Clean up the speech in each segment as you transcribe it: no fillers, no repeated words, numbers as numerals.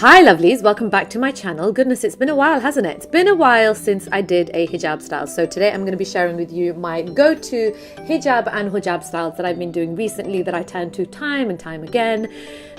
Hi lovelies, welcome back to my channel. Goodness, it's been a while, hasn't it? It's been a while since I did a hijab style. So today I'm going to be sharing with you my go-to hijab and hijab styles that I've been doing recently that I turn to time and time again.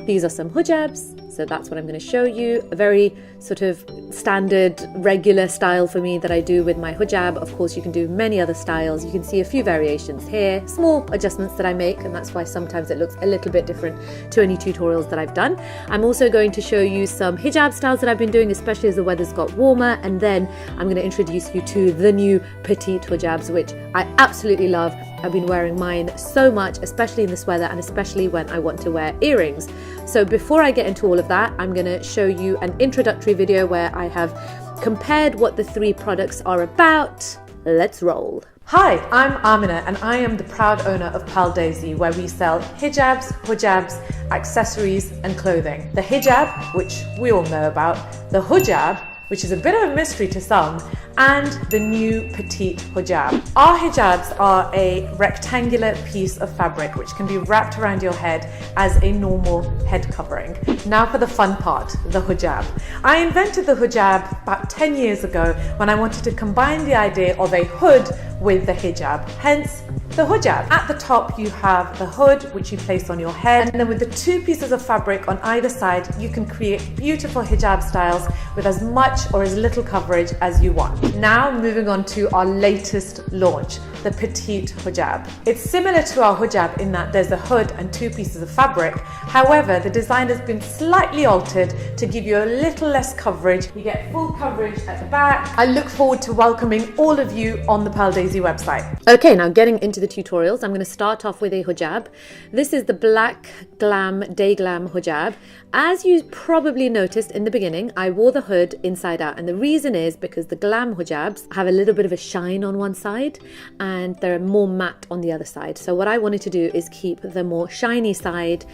These are some hijabs, so that's what I'm going to show you. A very sort of standard, regular style for me that I do with my hijab. Of course, you can do many other styles. You can see a few variations here, small adjustments that I make, and that's why sometimes it looks a little bit different to any tutorials that I've done. I'm also going to show you some hijab styles that I've been doing, especially as the weather's got warmer, and then I'm going to introduce you to the new petite hijabs, which I absolutely love. I've been wearing mine so much, especially in this weather and especially when I want to wear earrings. So before I get into all of that, I'm going to show you an introductory video where I have compared what the three products are about. Let's roll. Hi, I'm Amina and I am the proud owner of Pal Daisy, where we sell hijabs, hijabs, accessories and clothing. The hijab, which we all know about, the hijab, which is a bit of a mystery to some, and the new petite hijab. Our hijabs are a rectangular piece of fabric which can be wrapped around your head as a normal head covering. Now for the fun part, the hijab. I invented the hijab about 10 years ago when I wanted to combine the idea of a hood with the hijab, hence the hijab. At the top you have the hood which you place on your head, and then with the two pieces of fabric on either side you can create beautiful hijab styles with as much or as little coverage as you want. Now moving on to our latest launch, the petite hijab. It's similar to our hijab in that there's a hood and two pieces of fabric. However, the design has been slightly altered to give you a little less coverage. You get full coverage at the back. I look forward to welcoming all of you on the Pal Daisy website. Okay, now getting into the tutorials, I'm going to start off with a hijab. This is the black glam day glam hijab. As you probably noticed in the beginning, I wore the hood inside out, and the reason is because the glam hijabs have a little bit of a shine on one side and they're more matte on the other side. So what I wanted to do is keep the more shiny side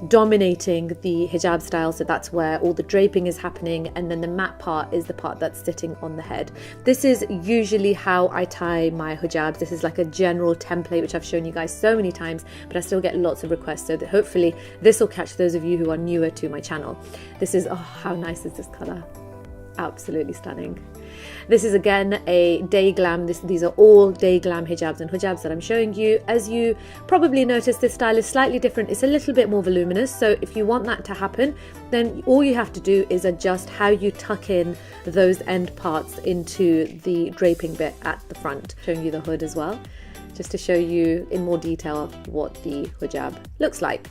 dominating the hijab style, so that's where all the draping is happening, and then the matte part is the part that's sitting on the head. This is usually how I tie my hijabs. This is like a general template which I've shown you guys so many times, but I still get lots of requests, so that hopefully this will catch those of you who are newer to my channel. This is, oh, how nice is this color? Absolutely stunning. This is again a day glam. These are all day glam hijabs and hijabs that I'm showing you. As you probably noticed, this style is slightly different. It's a little bit more voluminous, so if you want that to happen, then all you have to do is adjust how you tuck in those end parts into the draping bit at the front. Showing you the hood as well, just to show you in more detail what the hijab looks like.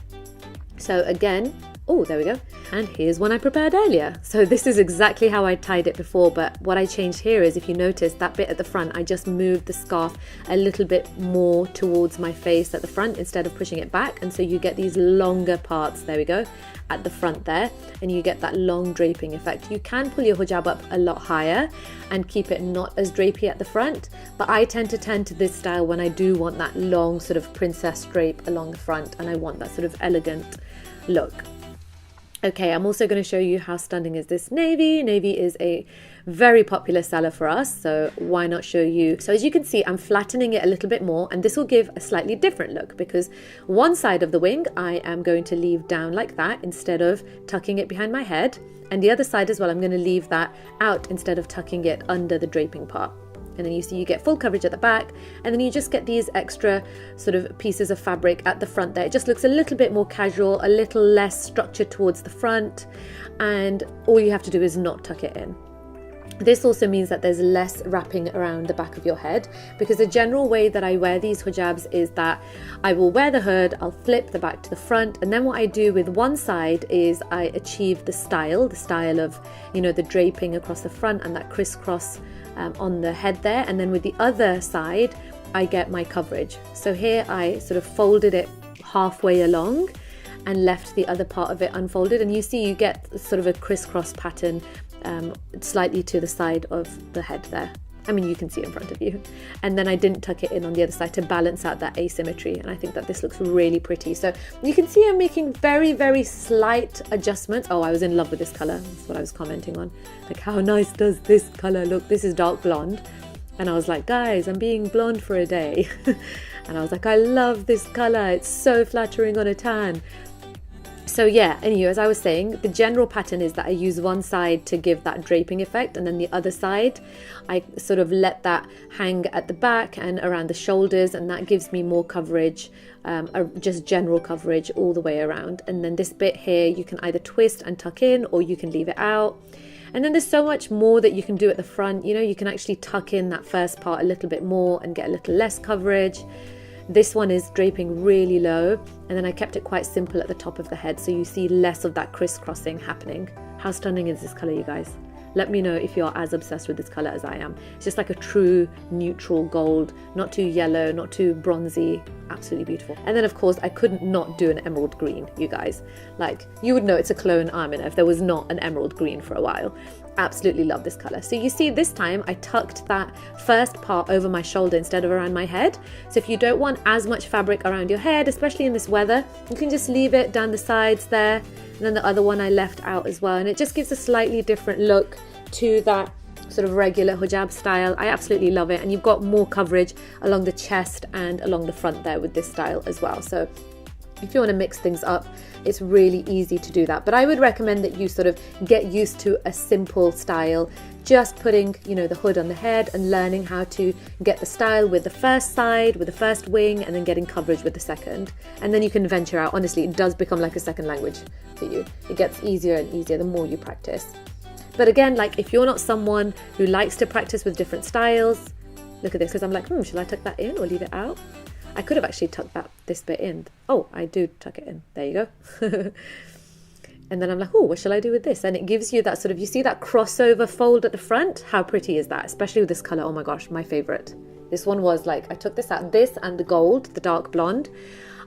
So again, oh, there we go. And here's one I prepared earlier. So this is exactly how I tied it before, but what I changed here is, if you notice that bit at the front, I just moved the scarf a little bit more towards my face at the front instead of pushing it back. And so you get these longer parts, there we go, at the front there, and you get that long draping effect. You can pull your hijab up a lot higher and keep it not as drapey at the front, but I tend to turn to this style when I do want that long sort of princess drape along the front and I want that sort of elegant look. Okay, I'm also going to show you how stunning is this navy. Navy is a very popular seller for us, so why not show you? So as you can see, I'm flattening it a little bit more, and this will give a slightly different look, because one side of the wing I am going to leave down like that instead of tucking it behind my head, and the other side as well I'm going to leave that out instead of tucking it under the draping part. And then you see you get full coverage at the back, and then you just get these extra sort of pieces of fabric at the front there. It just looks a little bit more casual, a little less structured towards the front, and all you have to do is not tuck it in. This also means that there's less wrapping around the back of your head, because the general way that I wear these hijabs is that I will wear the hood, I'll flip the back to the front, and then what I do with one side is I achieve the style of, you know, the draping across the front and that crisscross on the head there, and then with the other side I get my coverage. So here I sort of folded it halfway along and left the other part of it unfolded, and you see you get sort of a crisscross pattern slightly to the side of the head there. I mean, you can see in front of you. And then I didn't tuck it in on the other side to balance out that asymmetry, and I think that this looks really pretty. So you can see I'm making very, very slight adjustments. Oh, I was in love with this color. That's what I was commenting on. Like, how nice does this color look? This is dark blonde. And I was like, guys, I'm being blonde for a day. And I was like, I love this color. It's so flattering on a tan. So yeah, anyway, as I was saying, the general pattern is that I use one side to give that draping effect, and then the other side I sort of let that hang at the back and around the shoulders, and that gives me more coverage, just general coverage all the way around. And then this bit here you can either twist and tuck in, or you can leave it out. And then there's so much more that you can do at the front. You know, you can actually tuck in that first part a little bit more and get a little less coverage. This one is draping really low, and then I kept it quite simple at the top of the head, so you see less of that crisscrossing happening. How stunning is this color, you guys? Let me know if you're as obsessed with this color as I am. It's just like a true neutral gold, not too yellow, not too bronzy. Absolutely beautiful. And then of course I couldn't not do an emerald green, you guys. Like, you would know it's a clone Amina if there was not an emerald green for a while. Absolutely love this color. So you see, this time I tucked that first part over my shoulder instead of around my head. So if you don't want as much fabric around your head, especially in this weather, you can just leave it down the sides there. And then the other one I left out as well, and it just gives a slightly different look to that sort of regular hijab style. I absolutely love it, and you've got more coverage along the chest and along the front there with this style as well. So if you want to mix things up, it's really easy to do that. But I would recommend that you sort of get used to a simple style, just putting, you know, the hood on the head and learning how to get the style with the first side, with the first wing, and then getting coverage with the second. And then you can venture out. Honestly, it does become like a second language for you. It gets easier and easier the more you practice. But again, like, if you're not someone who likes to practice with different styles, look at this, because I'm like, should I tuck that in or leave it out? I could have actually tucked this bit in. Oh, I do tuck it in. There you go. And then I'm like, what shall I do with this? And it gives you that sort of, you see that crossover fold at the front? How pretty is that? Especially with this color. Oh my gosh, my favorite. This one was like, I took this out, this and the gold, the dark blonde.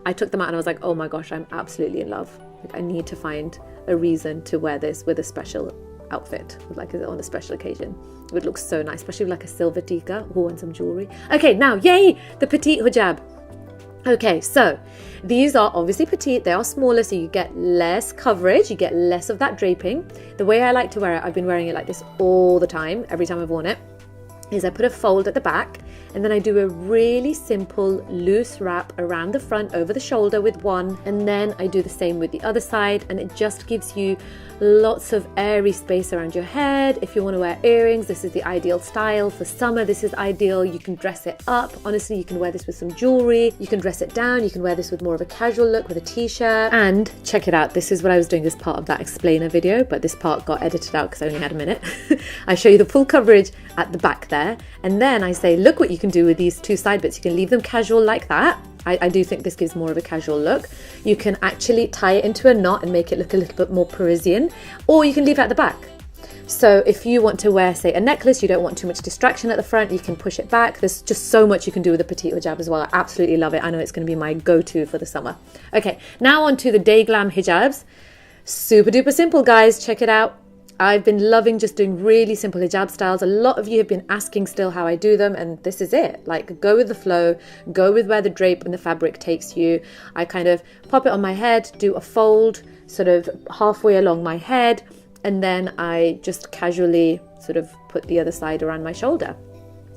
I took them out and I was like, oh my gosh, I'm absolutely in love. Like, I need to find a reason to wear this with a special outfit, like on a special occasion. It would look so nice, especially with like a silver tikka and some jewelry. Okay, now, yay, the petite hijab. Okay, so these are obviously petite, they are smaller, so you get less coverage, you get less of that draping. The way I like to wear it, I've been wearing it like this all the time, every time I've worn it, is I put a fold at the back, and then I do a really simple loose wrap around the front over the shoulder with one, and then I do the same with the other side, and it just gives you lots of airy space around your head. If you want to wear earrings, this is the ideal style. For summer, this is ideal. You can dress it up. Honestly, you can wear this with some jewelry. You can dress it down. You can wear this with more of a casual look with a t-shirt. And check it out. This is what I was doing as part of that explainer video, but this part got edited out because I only had a minute. I show you the full coverage at the back there. And then I say, look what you can do with these two side bits. You can leave them casual like that. I do think this gives more of a casual look. You can actually tie it into a knot and make it look a little bit more Parisian, or you can leave it at the back. So if you want to wear, say, a necklace, you don't want too much distraction at the front, you can push it back. There's just so much you can do with a petite hijab as well. I absolutely love it. I know it's going to be my go-to for the summer. Okay, now on to the day glam hijabs. Super duper simple, guys. Check it out. I've been loving just doing really simple hijab styles. A lot of you have been asking still how I do them, and this is it. Like, go with the flow, go with where the drape and the fabric takes you. I kind of pop it on my head, do a fold sort of halfway along my head, and then I just casually sort of put the other side around my shoulder.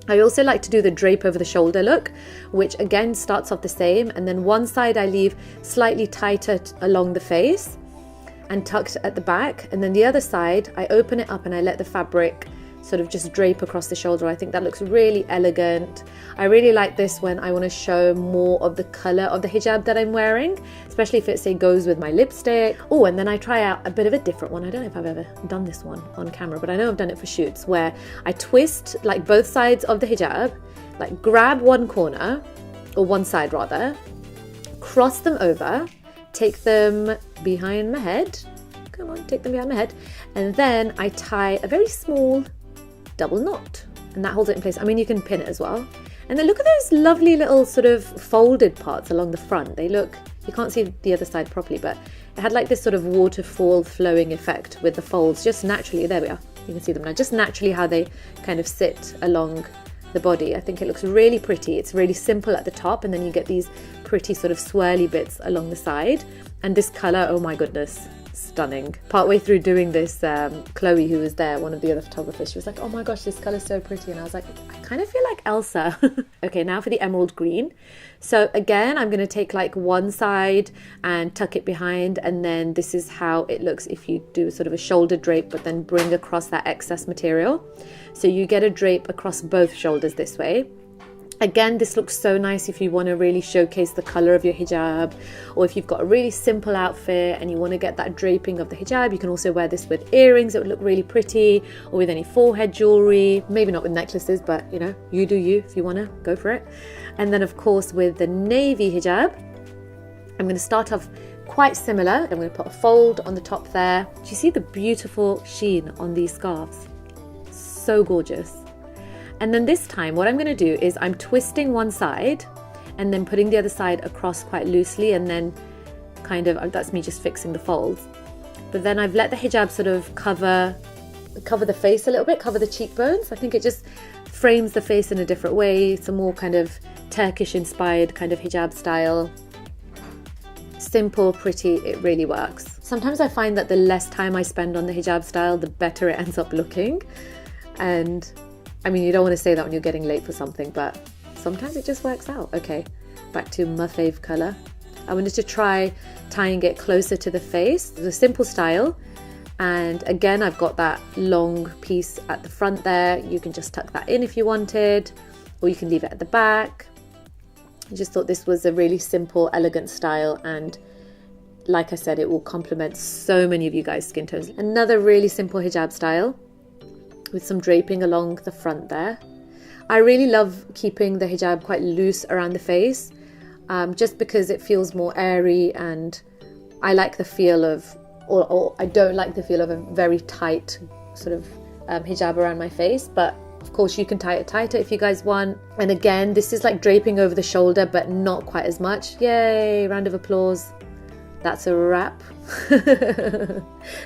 I also like to do the drape over the shoulder look, which again starts off the same, and then one side I leave slightly tighter along the face and tucked at the back, and then the other side I open it up and I let the fabric sort of just drape across the shoulder. I think that looks really elegant. I really like this when I want to show more of the color of the hijab that I'm wearing, especially if it, say, goes with my lipstick. Oh, and then I try out a bit of a different one. I don't know if I've ever done this one on camera, but I know I've done it for shoots, where I twist like both sides of the hijab, like grab one corner, or one side rather, cross them over, take them behind my head, come on, take them behind my head, and then I tie a very small double knot, and that holds it in place. I mean, you can pin it as well. And then look at those lovely little sort of folded parts along the front. They look, you can't see the other side properly, but it had like this sort of waterfall flowing effect with the folds, just naturally. There we are, you can see them now, just naturally how they kind of sit along the body. I think it looks really pretty. It's really simple at the top, and then you get these pretty sort of swirly bits along the side. And this color, oh my goodness, stunning. Partway through doing this, Chloe, who was there, one of the other photographers, she was like, oh my gosh, this colour's so pretty. And I was like, I kind of feel like Elsa. Okay, now for the emerald green. So again, I'm going to take like one side and tuck it behind, and then this is how it looks if you do sort of a shoulder drape but then bring across that excess material. So you get a drape across both shoulders this way. Again, this looks so nice if you want to really showcase the color of your hijab, or if you've got a really simple outfit and you want to get that draping of the hijab. You can also wear this with earrings, it would look really pretty, or with any forehead jewelry, maybe not with necklaces, but you know, you do you. If you want to, go for it. And then of course with the navy hijab, I'm going to start off quite similar. I'm going to put a fold on the top there. Do you see the beautiful sheen on these scarves? So gorgeous. And then this time what I'm going to do is I'm twisting one side and then putting the other side across quite loosely, and then kind of, that's me just fixing the folds. But then I've let the hijab sort of cover the face a little bit, cover the cheekbones. I think it just frames the face in a different way. It's a more kind of Turkish inspired kind of hijab style. Simple, pretty, it really works. Sometimes I find that the less time I spend on the hijab style, the better it ends up looking. And I mean, you don't want to say that when you're getting late for something, but sometimes it just works out. Okay, back to my fave colour. I wanted to try tying it closer to the face. It's a simple style. And again, I've got that long piece at the front there. You can just tuck that in if you wanted, or you can leave it at the back. I just thought this was a really simple, elegant style, and like I said, it will complement so many of you guys' skin tones. Another really simple hijab style with some draping along the front there. I really love keeping the hijab quite loose around the face, just because it feels more airy, and I like the feel of, or I don't like the feel of a very tight sort of hijab around my face, but of course you can tie it tighter if you guys want. And again, this is like draping over the shoulder, but not quite as much. Yay, round of applause. That's a wrap.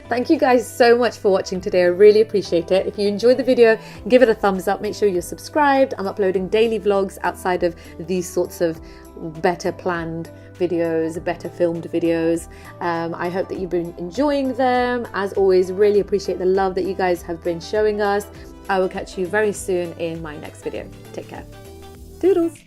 Thank you guys so much for watching today. I really appreciate it. If you enjoyed the video, give it a thumbs up. Make sure you're subscribed. I'm uploading daily vlogs outside of these sorts of better planned videos, better filmed videos. I hope that you've been enjoying them. As always, really appreciate the love that you guys have been showing us. I will catch you very soon in my next video. Take care. Doodles.